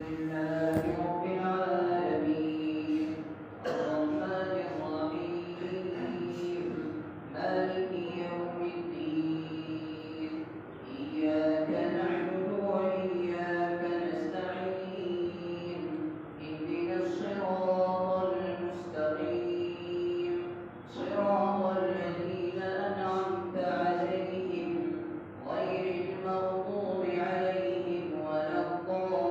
لله رب العالمين الرحمن الرحيم مالك يوم الدين إياك نعبد وإياك نستعين اهدنا الصراط المستقيم صراط الذين أنعمت عليهم غير المغضوب عليهم ولا الضالين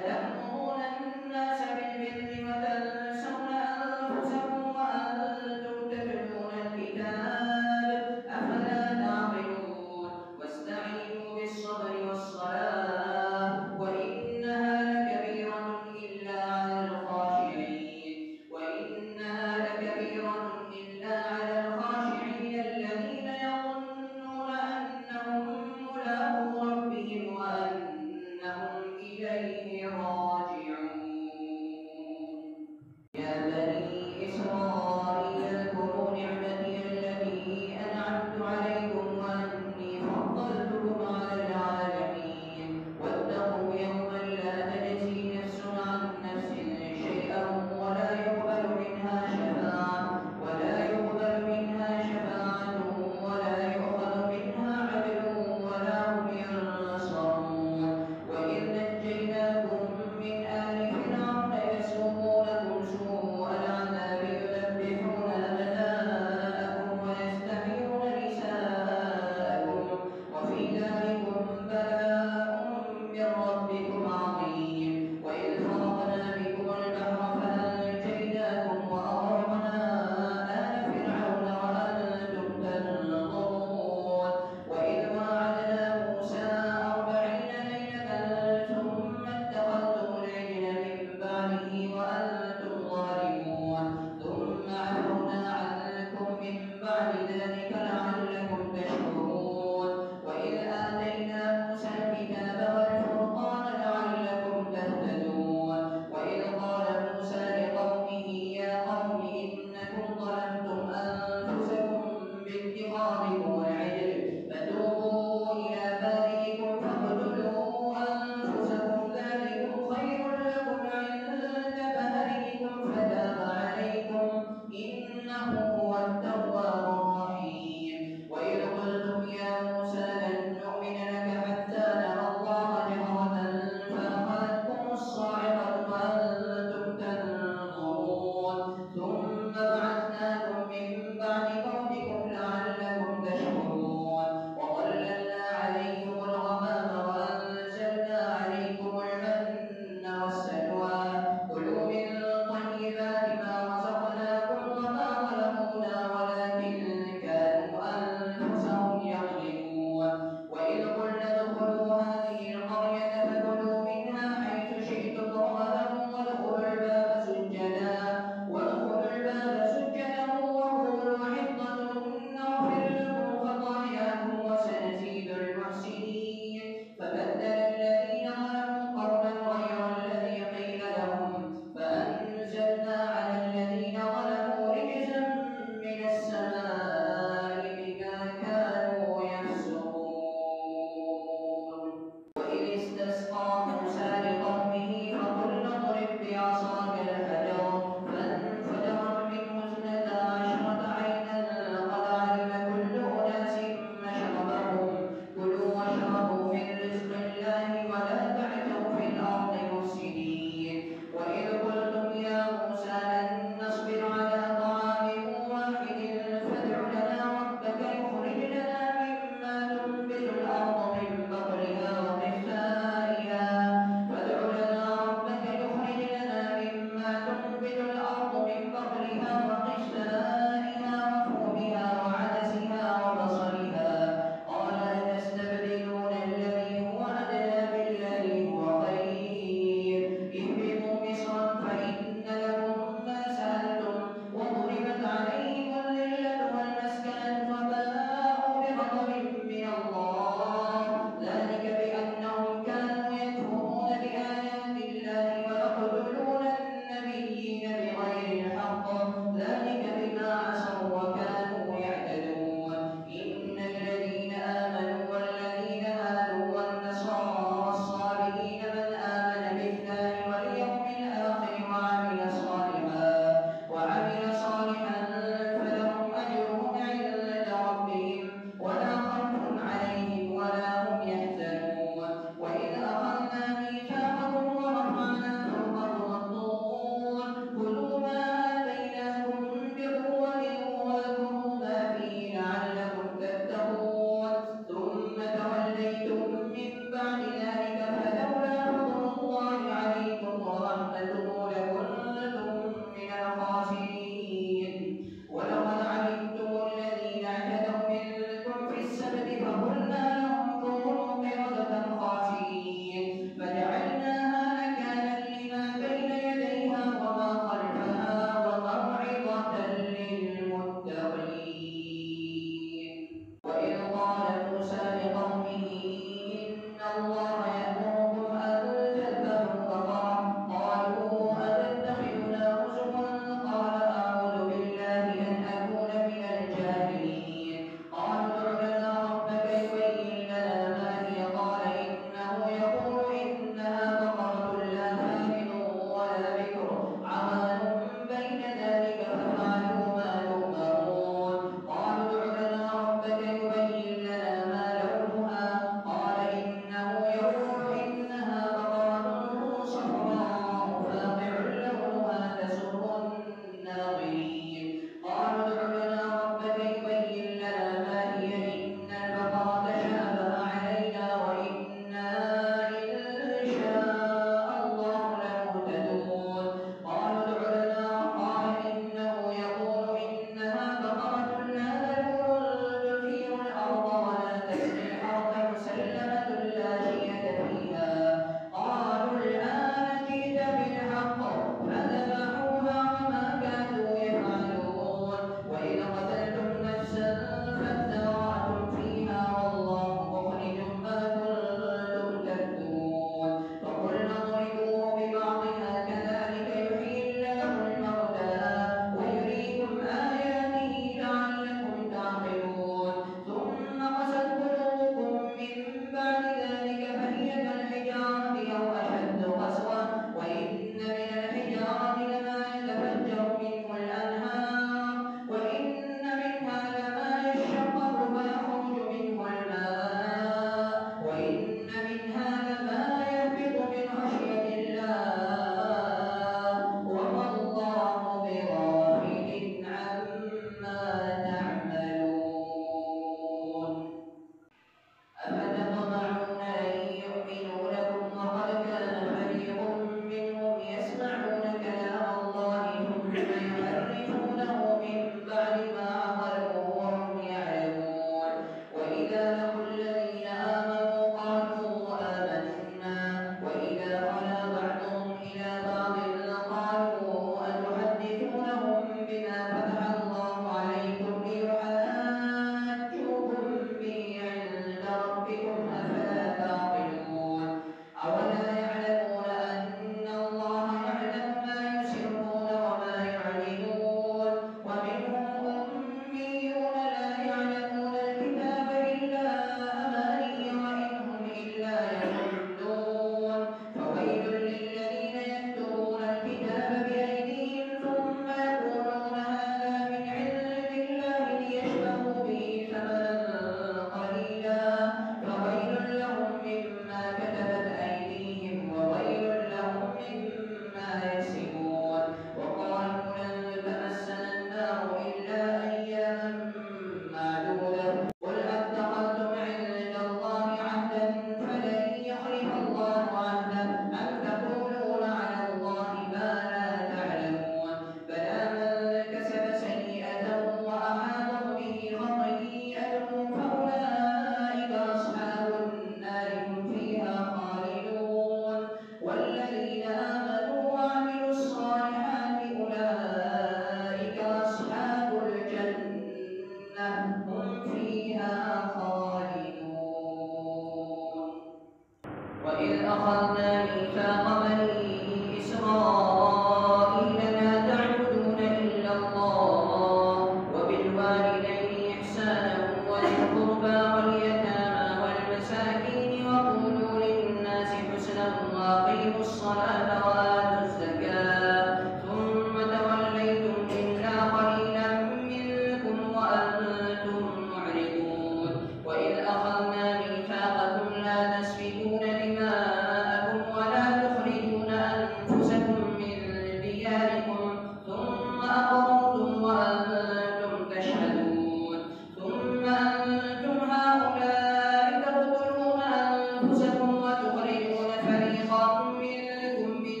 أخذنا ميثاق بني إسرائيل لا تعبدون إلا الله وبالوالدين إحسانا وذي القربى واليتامى والمساكين وقولوا للناس حسنا وأقيموا الصلاة وآتوا الزكاة ثم توليتم إلا قليلا منكم وأنتم معرضون وإذ أخذنا ميثاقكم لا تسفكون دماءكم ولا تخرجون أنفسكم من دياركم ثم أقررتم وأنتم تشهدون ثم أنتم هؤلاء تقتلون أنفسكم وتخرجون فريقا منكم من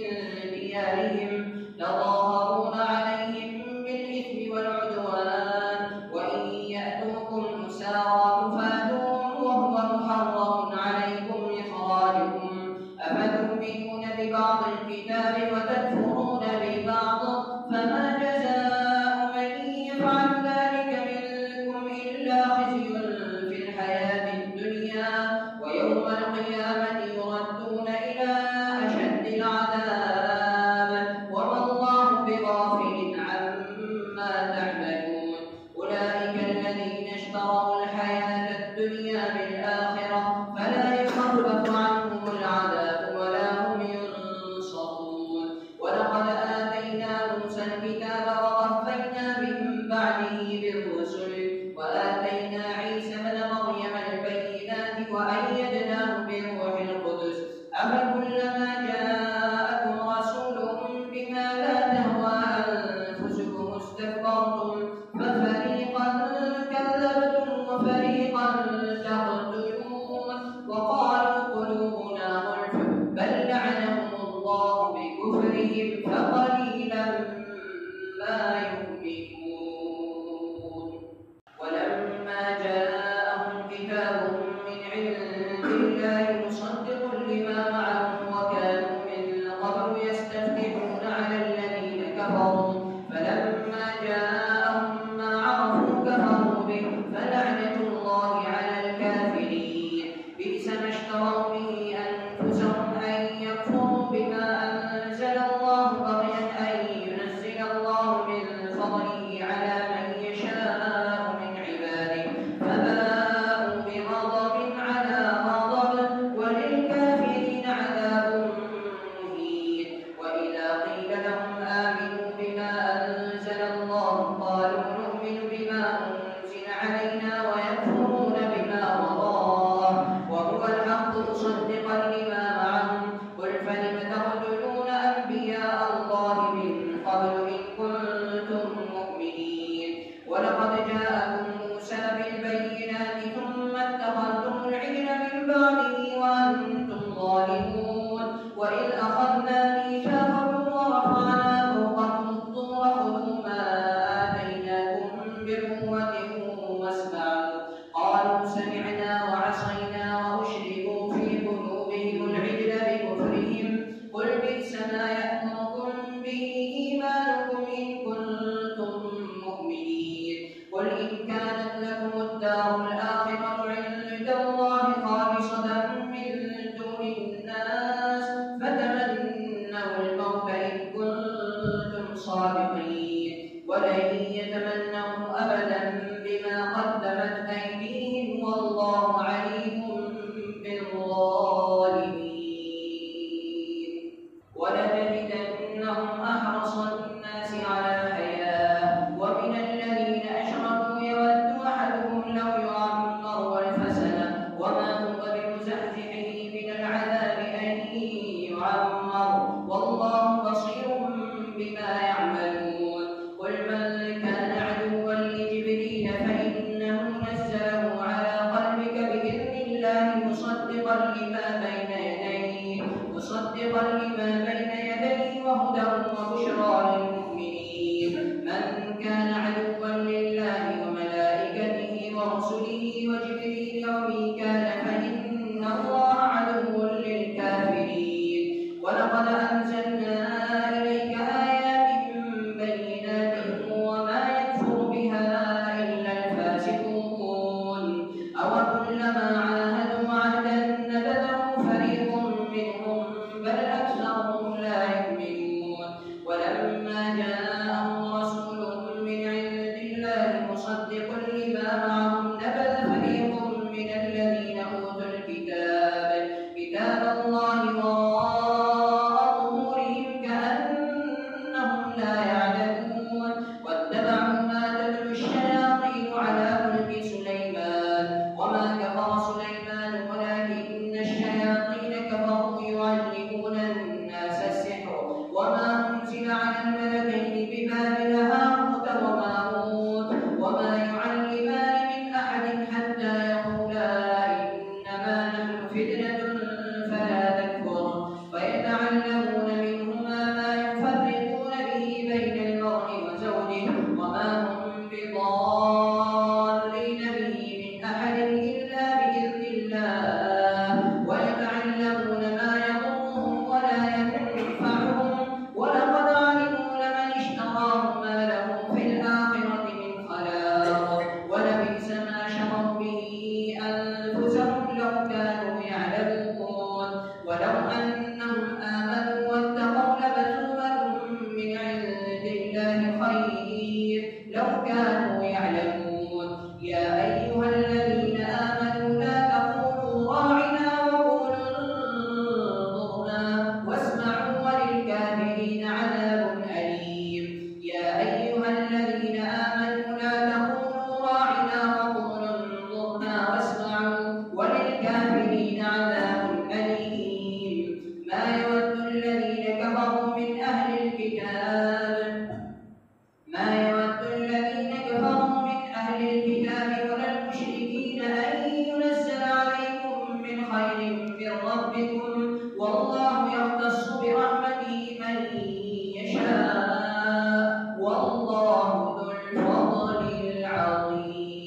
ديارهم تظاهرون عليهم بالإثم والعدوان وإن يأتوكم أسارى تفادوهم وهو محرم عليكم إخراجكم أفتؤمنون ببعض الكتاب وتكفرون ببعض فما جزاء من يفعل ذلك منكم إلا خزي في الحياة الدنيا ويوم القيامة يردون إلى أشد العذاب وما الله بغافل عما تعملون أولئك الذين اشتروا الحياة الدنيا بالآخرة فلا يخفف عنهم العذاب ولا هم ينصرون ولقد آتينا موسى الكتاب وقفينا من بعده بالرسل وآتينا عيسى ابن مريم البينات وأيدناه بروح القدس أفكلما جاءكم رسول بما لا تهوى أنفسكم استكبرتم ففريقا كذبتم وفريقا تقتلون وقالوا قلوبنا غلف بل لعنهم الله بكفرهم فقليلا ما يؤمنون ولما جاءهم كتاب من عند الله مصدق لما معهم وكانوا من قبل يستفتحون على الذين كفروا فلما جاءهم ما عرفوا كفروا به فلعنة الله على الكافرين بئس ما اشتروا به أنفسهم أن يكفروا بما أنزل الله بغيا أن ينزل الله من فضله على من يشاء من عباده فباءوا بغضب على غضب وللكافرين عذاب مهين وإذا قيل لهم آمنوا بما أنزل الله قالوا نؤمن بما أنزل علينا ويكفرون بما وراءه وهو الحق مصدقا لما معهم قل فلم تقتلون أنبياء الله من قبل إن كنتم مؤمنين ولقد جاءكم موسى بالبينات ثم اتخذتم العجل من بعده وأنتم ظالمون وإذ أخذنا ميثاقكم ورفعنا فوقكم الطور خذوا ما آتيناكم بقوة واسمعوا قالوا سمعنا وعصينا وأشركوا في قلوبهم العجل بكفرهم قل بئس ما يأمركم به إيمانكم إن كنتم مؤمنين قل إن كانت لكم الدار الآخرة عند الله خالصة من دون الناس فتمنوا الموت إن كنتم صادقين ولن يتمنوا أبدا بما قدمت أيديهم والله عليم بالظالمين ولتجدنهم أحرص الناس على حياة ومن الذين أشركوا يود أحدهم لو يعمر ألف سنة وما هو بمزحزحه من العذاب أن يعمر والله بصير بما يعملون قل من كان عدوا لجبريل فإنه نزله على قلبك بإذن الله مصدقا لما بين يديه وهدى وبشرى للمؤمنين من كان عدوا لله وملائكته ورسله وجبريل وميكال فإن الله عدو للكافرين ولقد أنزلنا إليك آيات بينات وما يكفر بها إلا الفاسقون أوكلما عاهدوا عهدا نبذه فريق منهم أحد حتى يقولا إنما نحن فتنة فلا تكفر ويتعلمون منهما ما يفرقون به بين المرء وزوجه وما هم بضارين به من أحد إلا بإذن الله ويتعلمون ما يضرهم ولا ينفعهم ولقد علموا لمن اشتراه ما له في الآخرة من خلاق ولبئس ما شروا به أنفسهم لو كانوا يعلمون ولو أنهم آمنوا واتقوا لمثوبة من عند الله خير لو كانوا يعلمون يا أيها الذين آمنوا لا تقولوا راعنا وقولوا انظرنا واسمعوا وللكافرين عذاب أليم يا أيها الذين آمنوا لا تقولوا راعنا وقولوا انظرنا واسمعوا وللكافرين عذاب أليم ما يود الذين كفروا من أهل الكتاب ولا المشركين أن ينزل عليكم من خير من ربكم والله يختص برحمته من يشاء والله ذو الفضل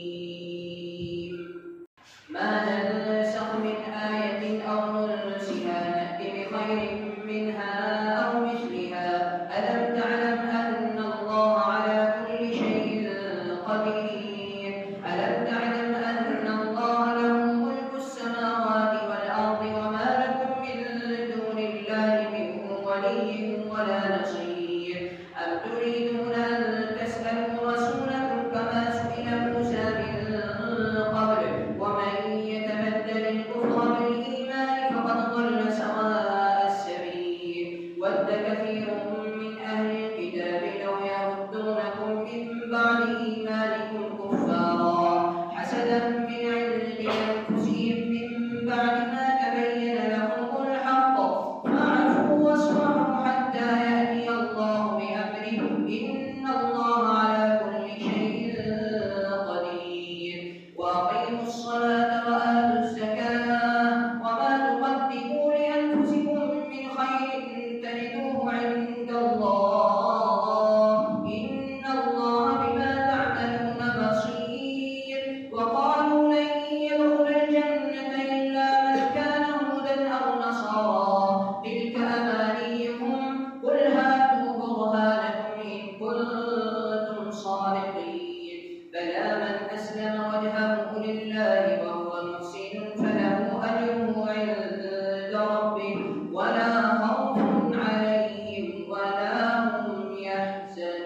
العظيم ما ننسخ من آية أو ننسها نأت بخير منها أو مثلها ألم تعلم أن الله على كل شيء قدير ألم تعلم أن الله له ملك السماوات والأرض وما لكم من دون الله من ولي ولا نصير أم تريدون أن تسألوا رسولكم كما سئل موسى من قبل ومن يتبدل الكفر بالإيمان فقد ضل سواء السبيل ود كثير من أهل الكتاب لو يردونكم من بعد إيمانكم كفارا حسدا من عند أنفسهم من بعد ما تبين لهم الحق فاعفوا واصفحوا حتى يأتي الله بأمره إن الله على كل شيء قدير وأقيموا الصلاة وآتوا الزكاة وما تقدموا لأنفسكم من خير تجدوه عند الله إن الله بما تعملون بصير وقالوا لن يدخل الجنة إلا من كان هودا أو نصارى تلك أمانيهم قل هاتوا برهانكم إن كنتم صادقين بلى من أسلم وجهه لله وهو محسن فله أجره عند ربه ولا خوف عليهم ولا هم يحزنون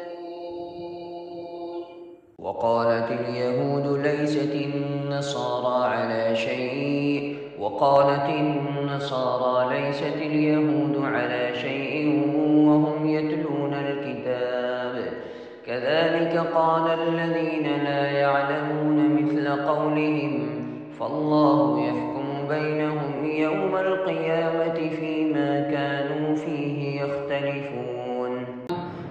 وقالت اليهود ليست النصارى على شيء وهم يتلون الكتاب كذلك قال الذين لا يعلمون مثل قولهم فالله يحكم بينهم يوم القيامة فيما كانوا فيه يختلفون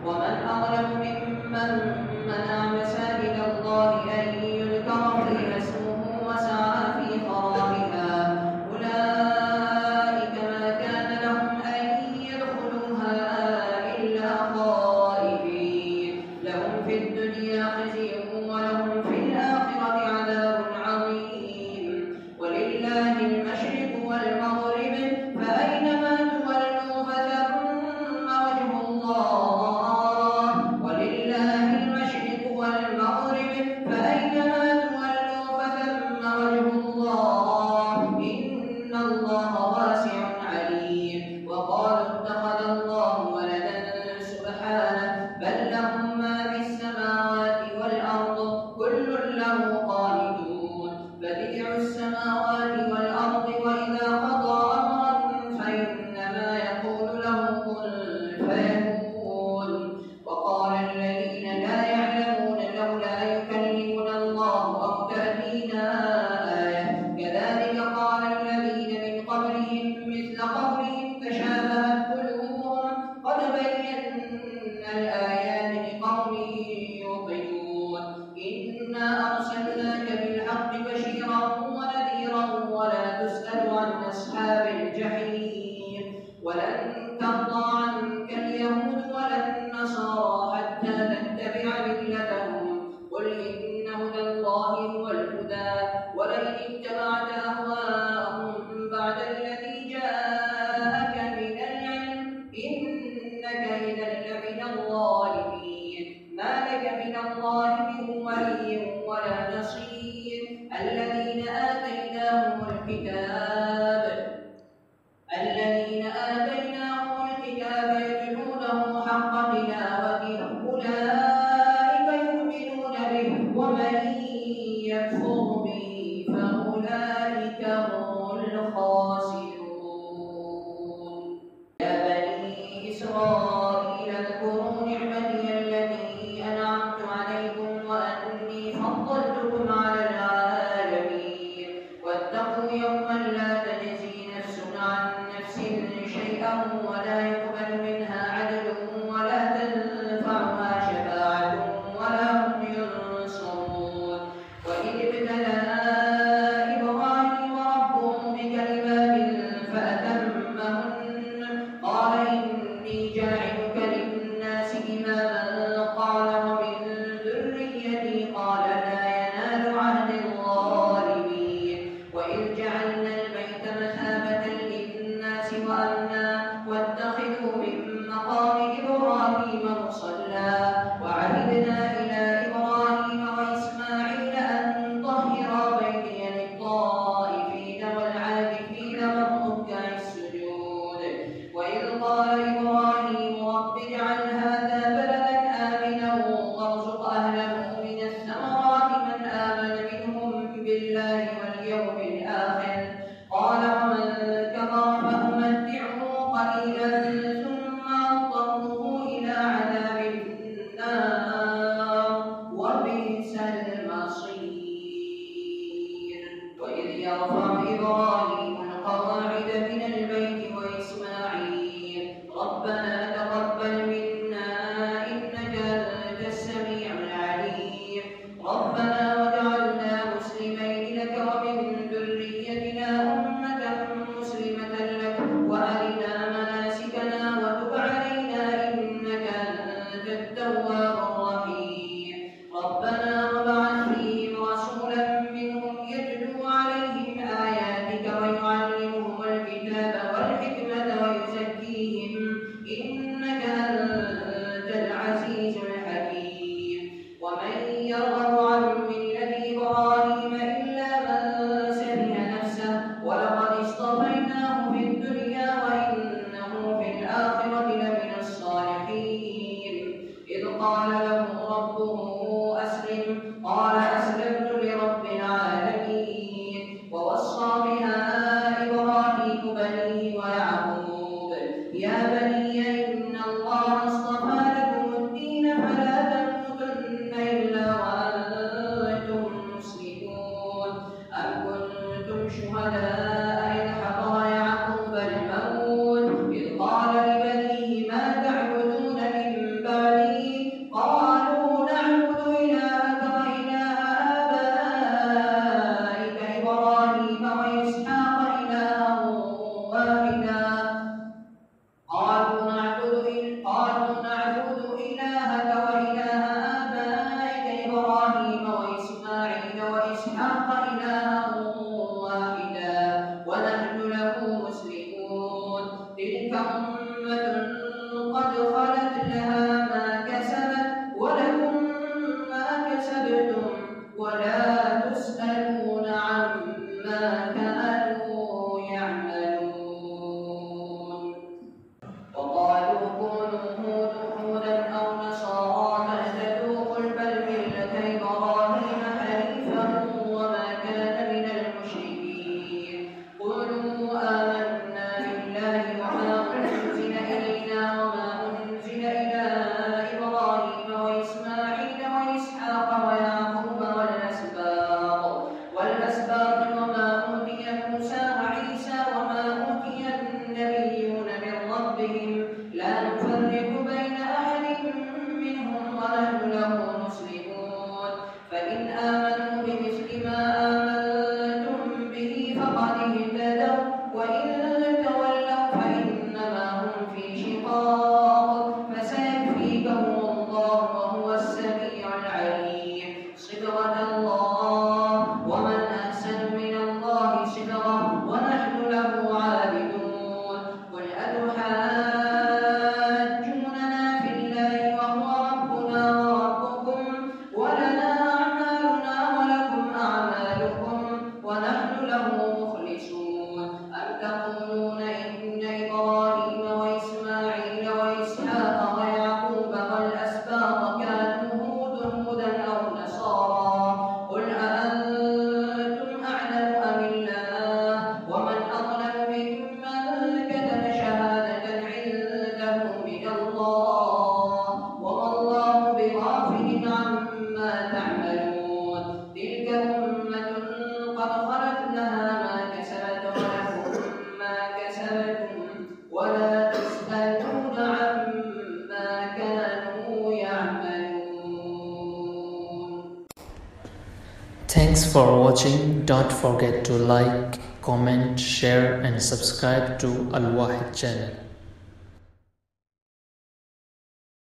ومن أظلم ممن منع مساجد الله أن يذكر فيها اسمه وسعى في خرابها أولئك ما كان لهم أن يدخلوها إلا خائفين لهم في الدنيا خزي ولهم في الآخرة عذاب عظيم ولله المشرق والمغرب فأينما تولوا فثم وجه الله ولله المشرق والمغرب فأينما تولوا فثم وجه الله إن الله واسع عليم وقالوا اتخذ الله ولدا سبحانه بل له ما في السماوات والأرض كل له قانتون بديع السماوات والأرض وإذا قضى أمرا فإنما يقول له كن فيكون وقال الذين لا يعلمون لولا يكلمنا الله أو تأتينا آية كذلك قال الذين من قبلهم مثل قولهم تشابهت قلوبهم قد بينا الآيات لقوم يوقنون إنا أرسلناك بالحق ولئن اتبعت أهواءهم بعد الذي جاءك من العلم إنك إذا لمن الظالمين. ما لك من الله من ولي ولا نصير. الذين آتيناهم الكتاب يتلونه حق تلاوته أولئك يؤمنون به ومن يكفر به فأولئك هم الخاسرون. يا بني إسرائيل اذكروا نعمتي التي أنعمت عليكم وأني فضلتكم على العالمين. واتقوا يوما لا تجزي نفس عن نفس شيئا ولا يقبل منها عدل ولا تنفعها شفاعة ولا هم ينصرون. وإذ ابتلى إبراهيم ربه بكلمات فأتمهن قال إني جاعلك للناس إماما قال ومن ذريتي قال لا ينال عهد الظالمين. وإذ جعلنا البيت مثابة للناس وأمنا واتخذوا من مقام إبراهيم مصلى وعهدنا إلى إبراهيم وإسماعيل أن طهرا بيتي للطائفين والعاكفين والركع السجود. وإذ قال إبراهيم رب اجعل هذا بلدا آمنا وارزق أهله من الثمرات من آمن منهم بالله واليوم الآخر قال ومن كفر فأمتعه قليلا ثم أضطره إلى عذاب النار وبئس المصير. وإذ يرفع إبراهيم القواعد من البيت وإسماعيل ربنا تقبل منا إنك أنت السميع العليم. ربنا واجعلنا مسلمين لك ومن ذريتنا أمة مسلمة لك وأرنا مناسكنا وتب علينا إنك أنت التواب الرحيم. ربنا وابعث فيهم رسولا منهم يتلو عليهم آياتك ويعلمهم الكتاب والحكمة ويزكيهم إنك أنت العزيز الحكيم. ومن يرغب عن ملة إبراهيم إلا من سفه نفسه ولقد اصطفيناه في الدنيا وإنه في الآخرة لمن الصالحين. إذ قال له ربه أسلم قال أسلمت لرب العالمين. ووصى بها إبراهيم بنيه ويعقوب يا بني إن الله اصطفى لكم الدين فلا تموتن إلا وأنتم مسلمون. أم كنتم شهداء إذ حضر يعقوب الموت إذ قال لبنيه ما تعبدون من بعدي قالوا نعبد إلهك وإله آبائك إبراهيم وإسحاق إلها واحدا قالوا نعبد إلهك وإله آبائك إبراهيم وإسماعيل وإسحاق إلها واحدا ونحن له مسلمون. تلك أمة قد خلت لها ما كسبت ولكم ما كسبتم ولا تسألون عما كانوا يعملون. وقالوا كونوا هودا أو نصارى تهتدوا قل بل ملة إبراهيم حنيفا وما كان من المشركين. Thanks for watching. Don't forget to like, comment, share and subscribe to Al Wahid channel.